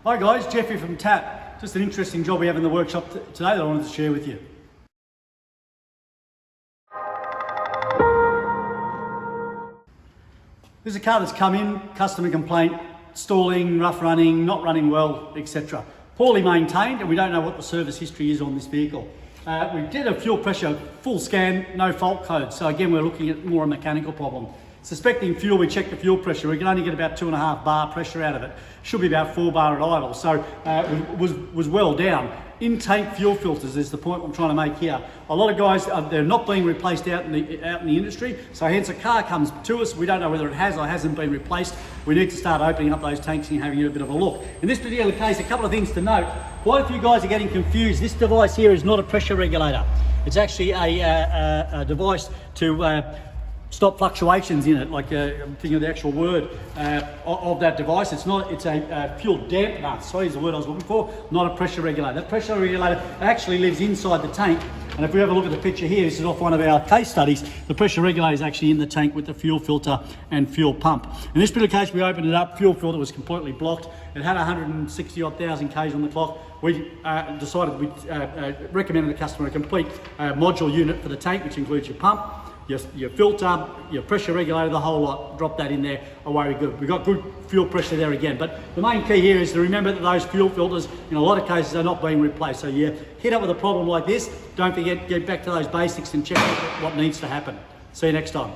Hi guys, Jeffrey from TAP. Just an interesting job we have in the workshop today that I wanted to share with you. This is a car that's come in, customer complaint, stalling, rough running, not running well, etc. Poorly maintained, and we don't know what the service history is on this vehicle. We did a fuel pressure full scan, no fault code. So again, we're looking at more a mechanical problem. Suspecting fuel, we checked the fuel pressure. We can only get about 2.5 bar pressure out of it. Should be about 4 bar at idle. So it was well down. In-tank fuel filters is the point I'm trying to make here. A lot of guys, they're not being replaced out in the industry. So hence a car comes to us. We don't know whether it has or hasn't been replaced. We need to start opening up those tanks and having a bit of a look. In this particular case, a couple of things to note. Quite a few guys are getting confused. This device here is not a pressure regulator. It's actually a device to stop fluctuations in it, like I'm thinking of the actual word of that device. It's not. It's a fuel dampener. Sorry, is the word I was looking for. Not a pressure regulator. That pressure regulator actually lives inside the tank. And if we have a look at the picture here, this is off one of our case studies. The pressure regulator is actually in the tank with the fuel filter and fuel pump. In this particular case, we opened it up. Fuel filter was completely blocked. It had 160 odd thousand Ks on the clock. We decided we recommended the customer a complete module unit for the tank, which includes your pump, your filter, your pressure regulator, the whole lot. Drop that in there, away we go. We've got good fuel pressure there again. But the main key here is to remember that those fuel filters, in a lot of cases, are not being replaced. So you hit up with a problem like this, don't forget, get back to those basics and check what needs to happen. See you next time.